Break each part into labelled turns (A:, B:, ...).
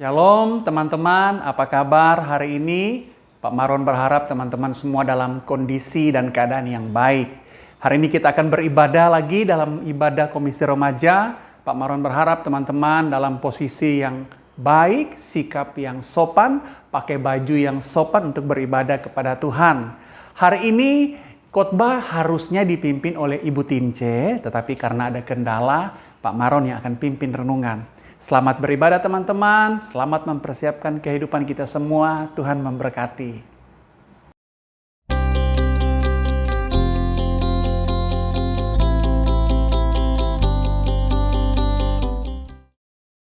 A: Shalom teman-teman, apa kabar hari ini? Pak Maron berharap teman-teman semua dalam kondisi dan keadaan yang baik. Hari ini kita akan beribadah lagi dalam ibadah Komisi Remaja. Pak Maron berharap teman-teman dalam posisi yang baik, sikap yang sopan, pakai baju yang sopan untuk beribadah kepada Tuhan. Hari ini khotbah harusnya dipimpin oleh Ibu Tince, tetapi karena ada kendala, Pak Maron yang akan pimpin renungan. Selamat beribadah teman-teman, selamat mempersiapkan kehidupan kita semua, Tuhan memberkati.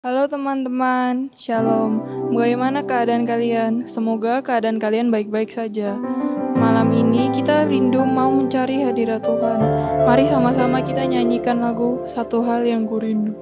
B: Halo teman-teman, Shalom. Bagaimana keadaan kalian? Semoga keadaan kalian baik-baik saja. Malam ini kita rindu mau mencari hadirat Tuhan. Mari sama-sama kita nyanyikan lagu Satu Hal Yang Kurindu.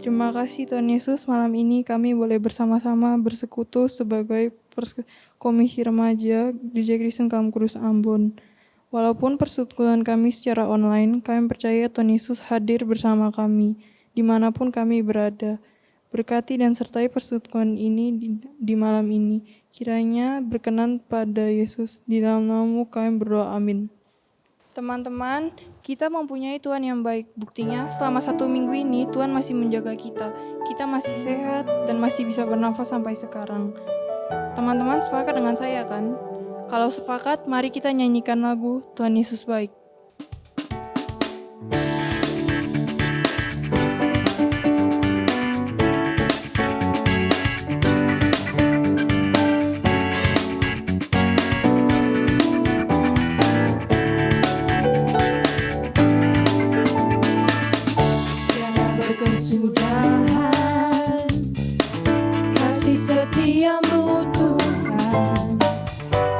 B: Terima kasih Tuhan Yesus, malam ini kami boleh bersama-sama bersekutu sebagai Komisi Remaja Gereja Kristen Kaum Kurus Ambon. Walaupun persekutuan kami secara online, kami percaya Tuhan Yesus hadir bersama kami, dimanapun kami berada. Berkati dan sertai persekutuan ini di malam ini. Kiranya berkenan pada Yesus, di dalam nama-Mu kami berdoa, amin. Teman-teman, kita mempunyai Tuhan yang baik. Buktinya, selama 1 minggu ini Tuhan masih menjaga kita. Kita masih sehat dan masih bisa bernafas sampai sekarang. Teman-teman sepakat dengan saya kan? Kalau sepakat, mari kita nyanyikan lagu Tuhan Yesus Baik.
C: Kesudahan kasih setiamu Tuhan,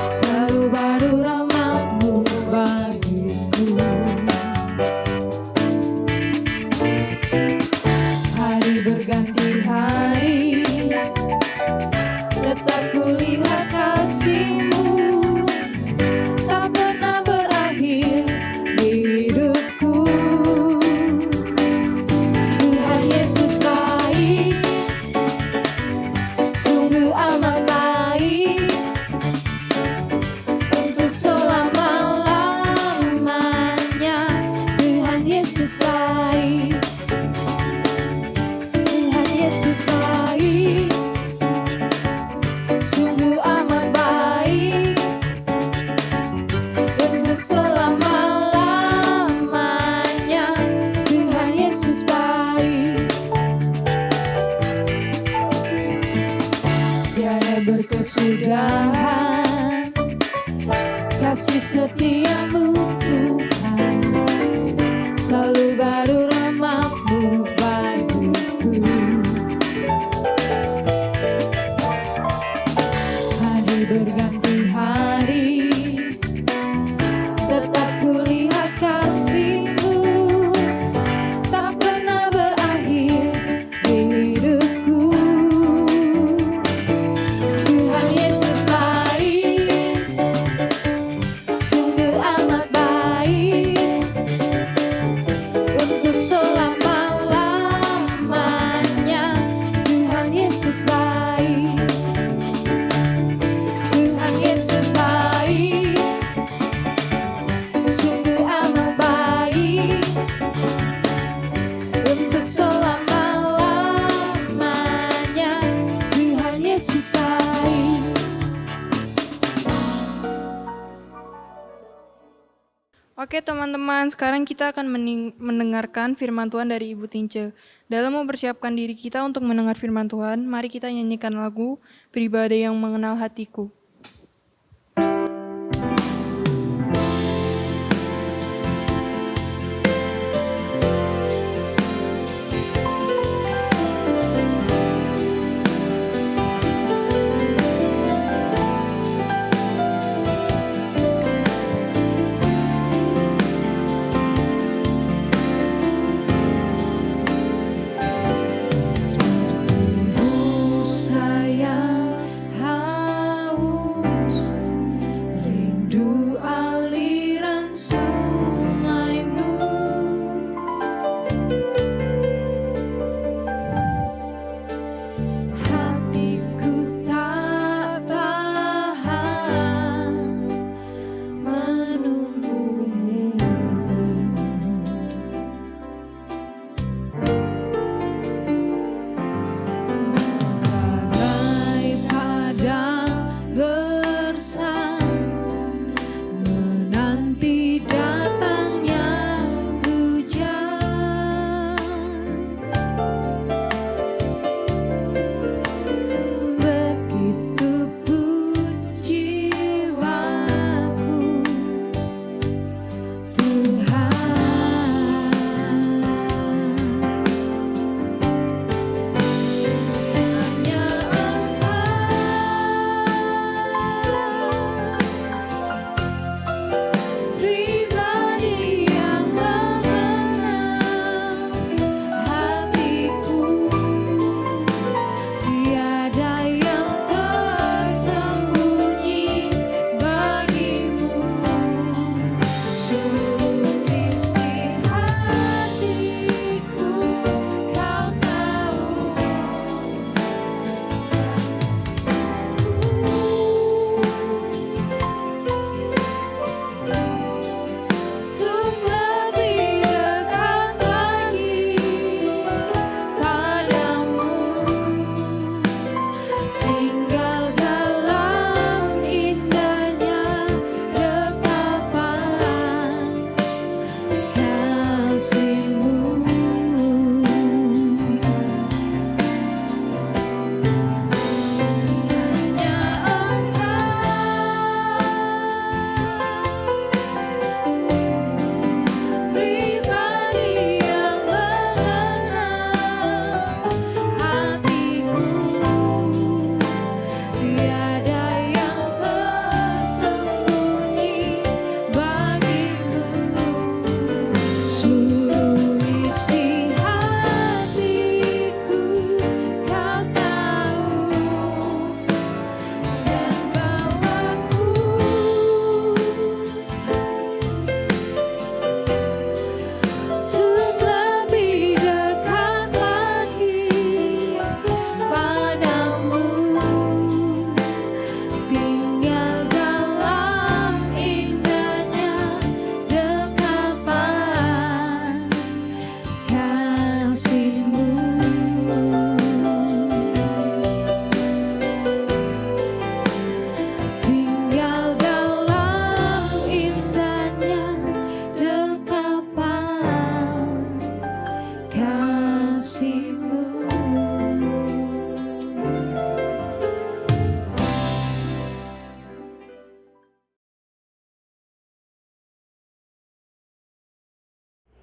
C: selalu baru rahmat-Mu bagiku. Hari berganti hari, tetap kulihat kasih-Mu, tak pernah berakhir di hidupku. Tuhan Yesus baik, sungguh amat baik, untuk selama-lamanya. Tuhan Yesus baik, Tuhan Yesus baik, sungguh amat baik, untuk selama-lamanya. Tuhan Yesus baik, tiada berkesudahan kasih setiamu Tuhan, selalu baru rahmat-Mu bagiku. Hari berganti hari, tetap kulihat kasih-Mu, tak pernah berakhir di hidupku. Tuhan Yesus baik, sungguh amat baik, untuk selama-lamanya. Tuhan Yesus baik, Tuhan Yesus baik, sungguh amat baik, untuk selama-lamanya. Tuhan Yesus baik.
B: Oke teman-teman, sekarang kita akan mendengarkan firman Tuhan dari Ibu Tince. Dalam mempersiapkan diri kita untuk mendengar firman Tuhan, mari kita nyanyikan lagu Pribadi yang Mengenal Hatiku.
C: Seperti rusa yang haus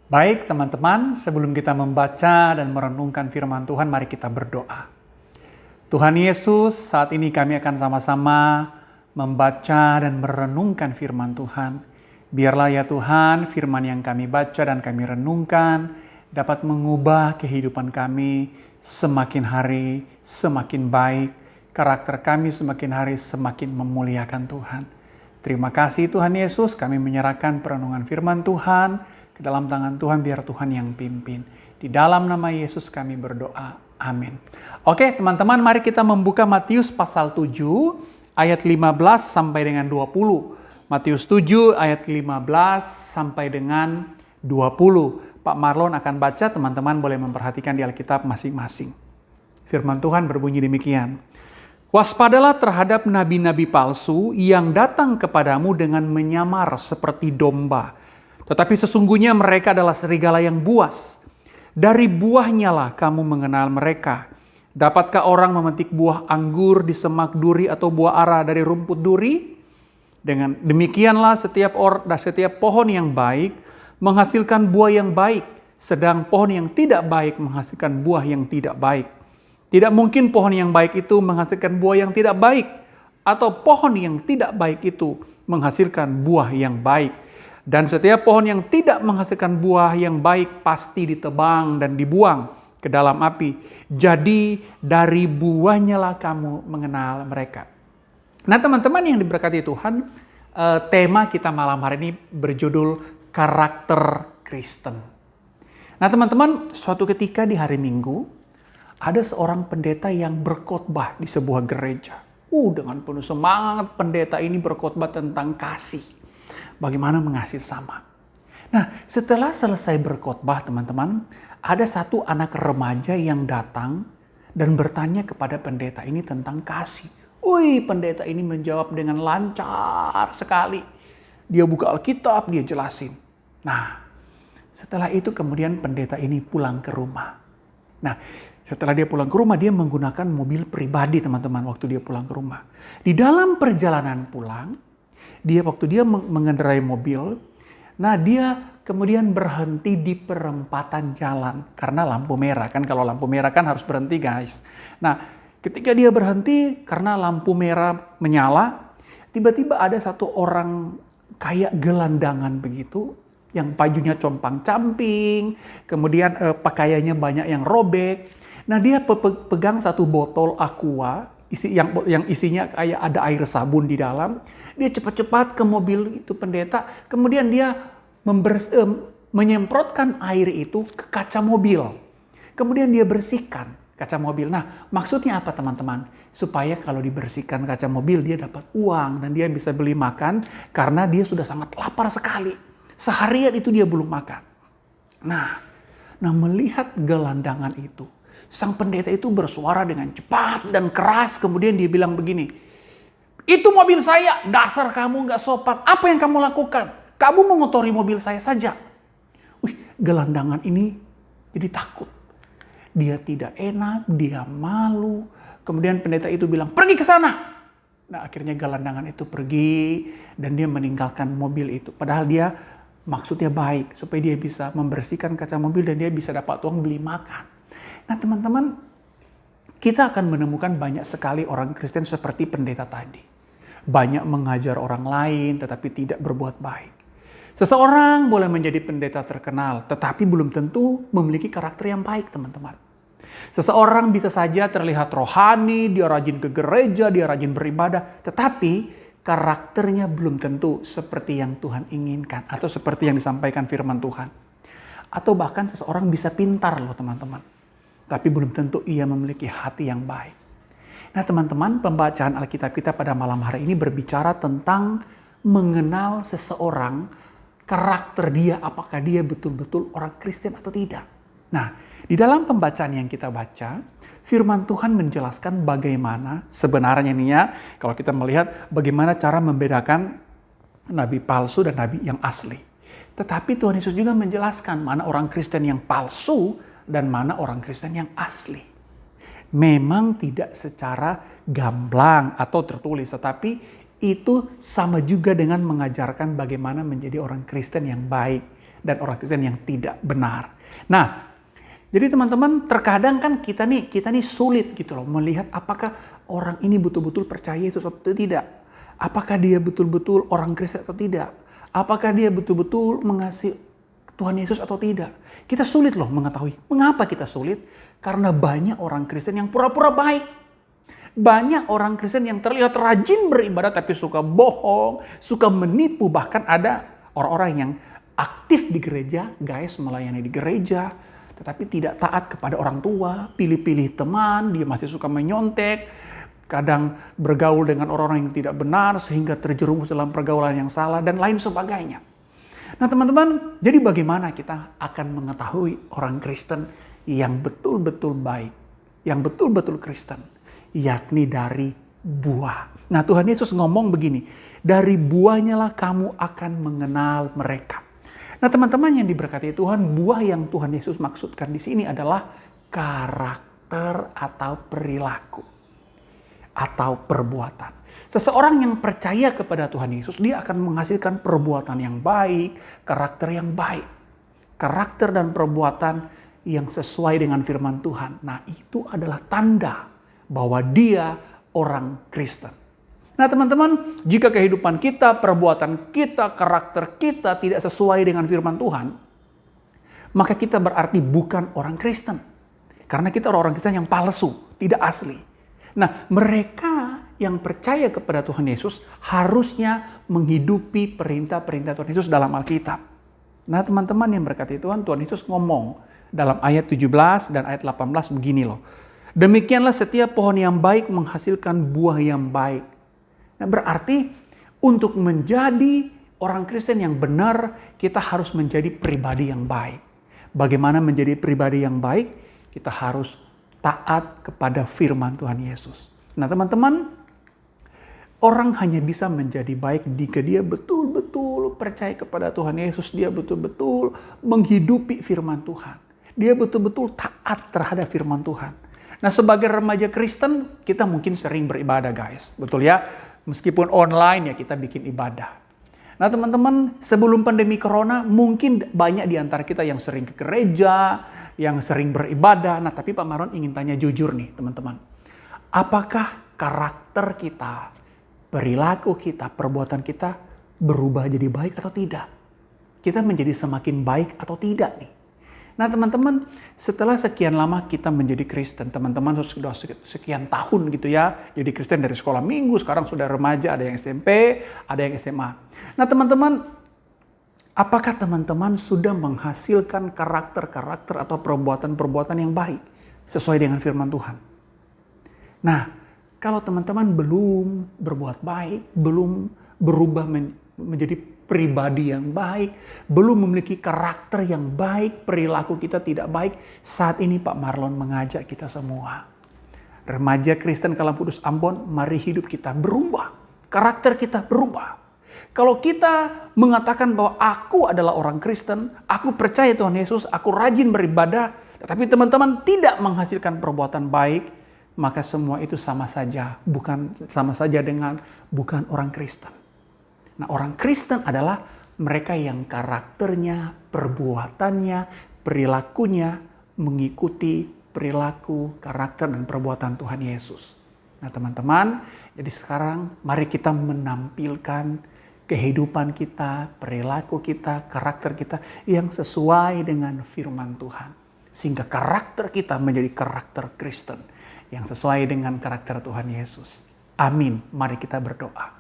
A: Baik teman-teman, sebelum kita membaca dan merenungkan firman Tuhan, mari kita berdoa. Tuhan Yesus, saat ini kami akan sama-sama membaca dan merenungkan firman Tuhan. Biarlah ya Tuhan, firman yang kami baca dan kami renungkan dapat mengubah kehidupan kami semakin hari semakin baik. Karakter kami semakin hari semakin memuliakan Tuhan. Terima kasih Tuhan Yesus, kami menyerahkan perenungan firman Tuhan ke dalam tangan Tuhan, biar Tuhan yang pimpin. Di dalam nama Yesus kami berdoa. Amin. Oke teman-teman, mari kita membuka Matius pasal 7 ayat 15 sampai dengan 20. Matius 7 ayat 15 sampai dengan 20. Pak Marlon akan baca, teman-teman boleh memperhatikan di Alkitab masing-masing. Firman Tuhan berbunyi demikian. Waspadalah terhadap nabi-nabi palsu yang datang kepadamu dengan menyamar seperti domba. Tetapi sesungguhnya mereka adalah serigala yang buas. Dari buahnya lah kamu mengenal mereka. Dapatkah orang memetik buah anggur di semak duri atau buah ara dari rumput duri? Dengan demikianlah setiap pohon yang baik menghasilkan buah yang baik, sedang pohon yang tidak baik menghasilkan buah yang tidak baik. Tidak mungkin pohon yang baik itu menghasilkan buah yang tidak baik, atau pohon yang tidak baik itu menghasilkan buah yang baik. Dan setiap pohon yang tidak menghasilkan buah yang baik pasti ditebang dan dibuang ke dalam api. Jadi dari buahnya lah kamu mengenal mereka. Nah teman-teman yang diberkati Tuhan, tema kita malam hari ini berjudul karakter Kristen. Nah teman-teman, suatu ketika di hari Minggu, ada seorang pendeta yang berkhotbah di sebuah gereja. Dengan penuh semangat pendeta ini berkhotbah tentang kasih. Bagaimana mengasihi sama. Nah, setelah selesai berkhotbah, teman-teman, ada satu anak remaja yang datang dan bertanya kepada pendeta ini tentang kasih. Pendeta ini menjawab dengan lancar sekali. Dia buka Alkitab, dia jelasin. Nah, setelah itu kemudian pendeta ini pulang ke rumah. Nah, setelah dia pulang ke rumah, dia menggunakan mobil pribadi, teman-teman, waktu dia pulang ke rumah. Di dalam perjalanan pulang, waktu dia mengendarai mobil, nah dia kemudian berhenti di perempatan jalan karena lampu merah. Kan kalau lampu merah kan harus berhenti guys. Nah ketika dia berhenti karena lampu merah menyala, tiba-tiba ada satu orang kayak gelandangan begitu, yang bajunya compang-camping, kemudian pakaiannya banyak yang robek. Nah dia pegang satu botol aqua, yang isinya kayak ada air sabun di dalam. Dia cepat-cepat ke mobil itu pendeta, kemudian dia menyemprotkan air itu ke kaca mobil. Kemudian dia bersihkan kaca mobil. Nah, maksudnya apa teman-teman? Supaya kalau dibersihkan kaca mobil dia dapat uang dan dia bisa beli makan karena dia sudah sangat lapar sekali. Seharian itu dia belum makan. Nah melihat gelandangan itu, sang pendeta itu bersuara dengan cepat dan keras, kemudian dia bilang begini, "Itu mobil saya, dasar kamu gak sopan. Apa yang kamu lakukan? Kamu mengotori mobil saya saja." Gelandangan ini jadi takut. Dia tidak enak, dia malu. Kemudian pendeta itu bilang, "Pergi ke sana." Nah akhirnya gelandangan itu pergi dan dia meninggalkan mobil itu. Padahal dia maksudnya baik, supaya dia bisa membersihkan kaca mobil dan dia bisa dapat uang beli makan. Nah teman-teman, kita akan menemukan banyak sekali orang Kristen seperti pendeta tadi. Banyak mengajar orang lain tetapi tidak berbuat baik. Seseorang boleh menjadi pendeta terkenal tetapi belum tentu memiliki karakter yang baik, teman-teman. Seseorang bisa saja terlihat rohani, dia rajin ke gereja, dia rajin beribadah, tetapi karakternya belum tentu seperti yang Tuhan inginkan atau seperti yang disampaikan firman Tuhan. Atau bahkan seseorang bisa pintar loh teman-teman, tapi belum tentu ia memiliki hati yang baik. Nah teman-teman, pembacaan Alkitab kita pada malam hari ini berbicara tentang mengenal seseorang, karakter dia, apakah dia betul-betul orang Kristen atau tidak. Nah, di dalam pembacaan yang kita baca, firman Tuhan menjelaskan bagaimana sebenarnya nih ya, kalau kita melihat bagaimana cara membedakan nabi palsu dan nabi yang asli. Tetapi Tuhan Yesus juga menjelaskan mana orang Kristen yang palsu dan mana orang Kristen yang asli. Memang tidak secara gamblang atau tertulis, tetapi itu sama juga dengan mengajarkan bagaimana menjadi orang Kristen yang baik dan orang Kristen yang tidak benar. Nah, jadi teman-teman, terkadang kan kita nih sulit gitu loh melihat apakah orang ini betul-betul percaya Yesus atau tidak. Apakah dia betul-betul orang Kristen atau tidak. Apakah dia betul-betul mengasihi Tuhan Yesus atau tidak. Kita sulit loh mengetahui. Mengapa kita sulit? Karena banyak orang Kristen yang pura-pura baik. Banyak orang Kristen yang terlihat rajin beribadah tapi suka bohong, suka menipu. Bahkan ada orang-orang yang aktif di gereja, guys, melayani di gereja, tetapi tidak taat kepada orang tua, pilih-pilih teman, dia masih suka menyontek, kadang bergaul dengan orang-orang yang tidak benar sehingga terjerumus dalam pergaulan yang salah dan lain sebagainya. Nah teman-teman, jadi bagaimana kita akan mengetahui orang Kristen yang betul-betul baik, yang betul-betul Kristen, yakni dari buah. Nah Tuhan Yesus ngomong begini, dari buahnya lah kamu akan mengenal mereka. Nah teman-teman yang diberkati Tuhan, buah yang Tuhan Yesus maksudkan di sini adalah karakter atau perilaku atau perbuatan. Seseorang yang percaya kepada Tuhan Yesus, dia akan menghasilkan perbuatan yang baik, karakter yang baik. Karakter dan perbuatan yang sesuai dengan firman Tuhan. Nah itu adalah tanda bahwa dia orang Kristen. Nah teman-teman, jika kehidupan kita, perbuatan kita, karakter kita tidak sesuai dengan firman Tuhan, maka kita berarti bukan orang Kristen. Karena kita orang Kristen yang palsu, tidak asli. Nah mereka yang percaya kepada Tuhan Yesus harusnya menghidupi perintah-perintah Tuhan Yesus dalam Alkitab. Nah teman-teman yang berkati Tuhan, Tuhan Yesus ngomong dalam ayat 17 dan ayat 18 begini loh. Demikianlah setiap pohon yang baik menghasilkan buah yang baik. Nah berarti untuk menjadi orang Kristen yang benar, kita harus menjadi pribadi yang baik. Bagaimana menjadi pribadi yang baik? Kita harus taat kepada firman Tuhan Yesus. Nah teman-teman, orang hanya bisa menjadi baik jika dia betul-betul percaya kepada Tuhan Yesus. Dia betul-betul menghidupi firman Tuhan. Dia betul-betul taat terhadap firman Tuhan. Nah sebagai remaja Kristen, kita mungkin sering beribadah guys. Betul ya? Meskipun online ya kita bikin ibadah. Nah teman-teman, sebelum pandemi corona mungkin banyak di antara kita yang sering ke gereja, yang sering beribadah. Nah tapi Pak Maron ingin tanya jujur nih teman-teman. Apakah karakter kita, perilaku kita, perbuatan kita berubah jadi baik atau tidak? Kita menjadi semakin baik atau tidak nih? Nah teman-teman, setelah sekian lama kita menjadi Kristen, teman-teman sudah sekian tahun gitu ya, jadi Kristen dari sekolah minggu, sekarang sudah remaja, ada yang SMP, ada yang SMA. Nah teman-teman, apakah teman-teman sudah menghasilkan karakter-karakter atau perbuatan-perbuatan yang baik sesuai dengan firman Tuhan? Nah, kalau teman-teman belum berbuat baik, belum berubah menjadi pribadi yang baik, belum memiliki karakter yang baik, perilaku kita tidak baik, saat ini Pak Marlon mengajak kita semua. Remaja Kristen Kalam Kudus Ambon, mari hidup kita berubah. Karakter kita berubah. Kalau kita mengatakan bahwa aku adalah orang Kristen, aku percaya Tuhan Yesus, aku rajin beribadah, tetapi teman-teman tidak menghasilkan perbuatan baik, maka semua itu sama saja dengan bukan orang Kristen. Nah, orang Kristen adalah mereka yang karakternya, perbuatannya, perilakunya mengikuti perilaku, karakter, dan perbuatan Tuhan Yesus. Nah, teman-teman, jadi sekarang mari kita menampilkan kehidupan kita, perilaku kita, karakter kita yang sesuai dengan firman Tuhan. Sehingga karakter kita menjadi karakter Kristen yang sesuai dengan karakter Tuhan Yesus. Amin. Mari kita berdoa.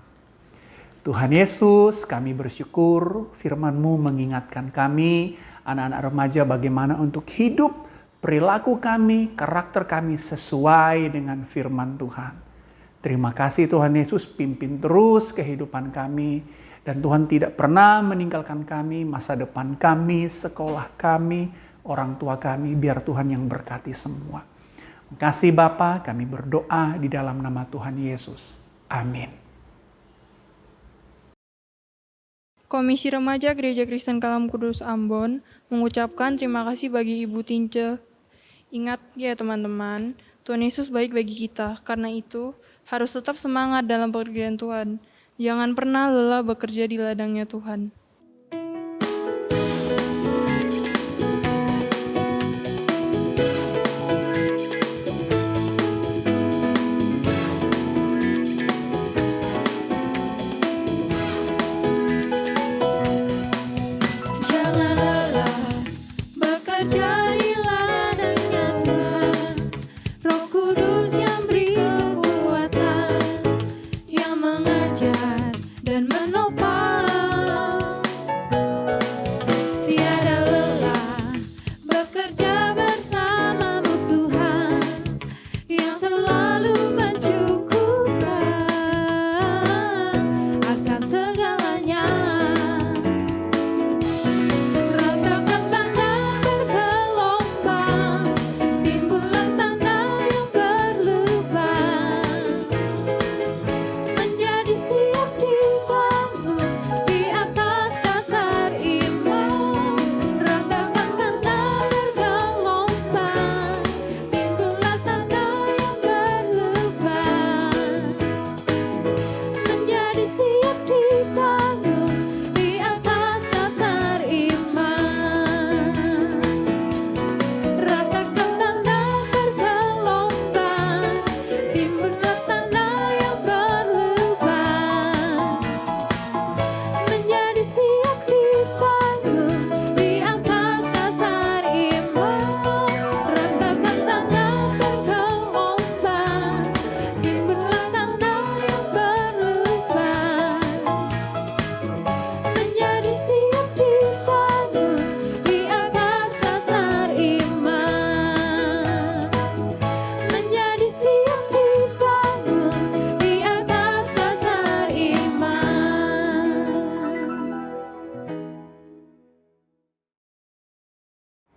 A: Tuhan Yesus, kami bersyukur firman-Mu mengingatkan kami, anak-anak remaja, bagaimana untuk hidup, perilaku kami, karakter kami sesuai dengan firman Tuhan. Terima kasih Tuhan Yesus, pimpin terus kehidupan kami. Dan Tuhan tidak pernah meninggalkan kami, masa depan kami, sekolah kami, orang tua kami, biar Tuhan yang berkati semua. Terima kasih Bapa, kami berdoa di dalam nama Tuhan Yesus. Amin.
B: Komisi Remaja Gereja Kristen Kalam Kudus Ambon mengucapkan terima kasih bagi Ibu Tince. Ingat ya teman-teman, Tuhan Yesus baik bagi kita. Karena itu, harus tetap semangat dalam pekerjaan Tuhan. Jangan pernah lelah bekerja di ladangnya Tuhan.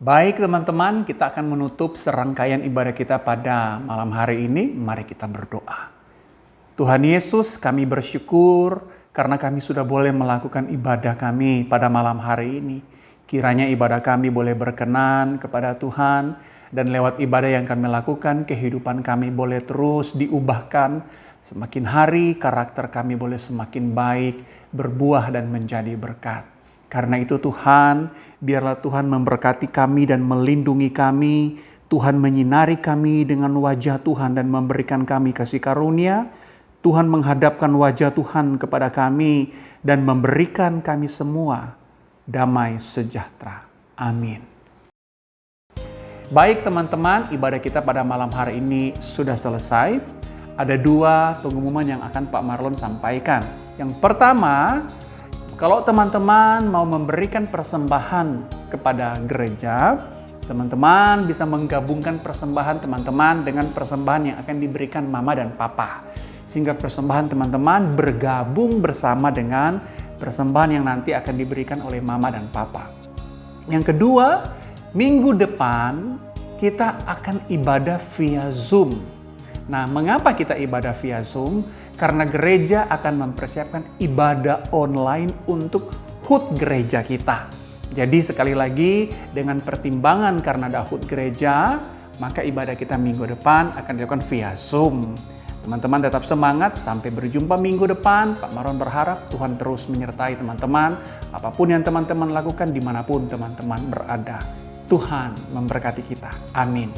A: Baik teman-teman, kita akan menutup serangkaian ibadah kita pada malam hari ini. Mari kita berdoa. Tuhan Yesus, kami bersyukur karena kami sudah boleh melakukan ibadah kami pada malam hari ini. Kiranya ibadah kami boleh berkenan kepada Tuhan, dan lewat ibadah yang kami lakukan, kehidupan kami boleh terus diubahkan. Semakin hari karakter kami boleh semakin baik, berbuah dan menjadi berkat. Karena itu Tuhan, biarlah Tuhan memberkati kami dan melindungi kami. Tuhan menyinari kami dengan wajah Tuhan dan memberikan kami kasih karunia. Tuhan menghadapkan wajah Tuhan kepada kami dan memberikan kami semua damai sejahtera. Amin. Baik teman-teman, ibadah kita pada malam hari ini sudah selesai. Ada 2 pengumuman yang akan Pak Marlon sampaikan. Yang pertama, kalau teman-teman mau memberikan persembahan kepada gereja, teman-teman bisa menggabungkan persembahan teman-teman dengan persembahan yang akan diberikan mama dan papa. Sehingga persembahan teman-teman bergabung bersama dengan persembahan yang nanti akan diberikan oleh mama dan papa. Yang kedua, minggu depan kita akan ibadah via Zoom. Nah, mengapa kita ibadah via Zoom? Karena gereja akan mempersiapkan ibadah online untuk HUT gereja kita. Jadi sekali lagi, dengan pertimbangan karena ada HUT gereja, maka ibadah kita minggu depan akan dilakukan via Zoom. Teman-teman tetap semangat, sampai berjumpa minggu depan. Pak Marlon berharap Tuhan terus menyertai teman-teman. Apapun yang teman-teman lakukan, dimanapun teman-teman berada. Tuhan memberkati kita. Amin.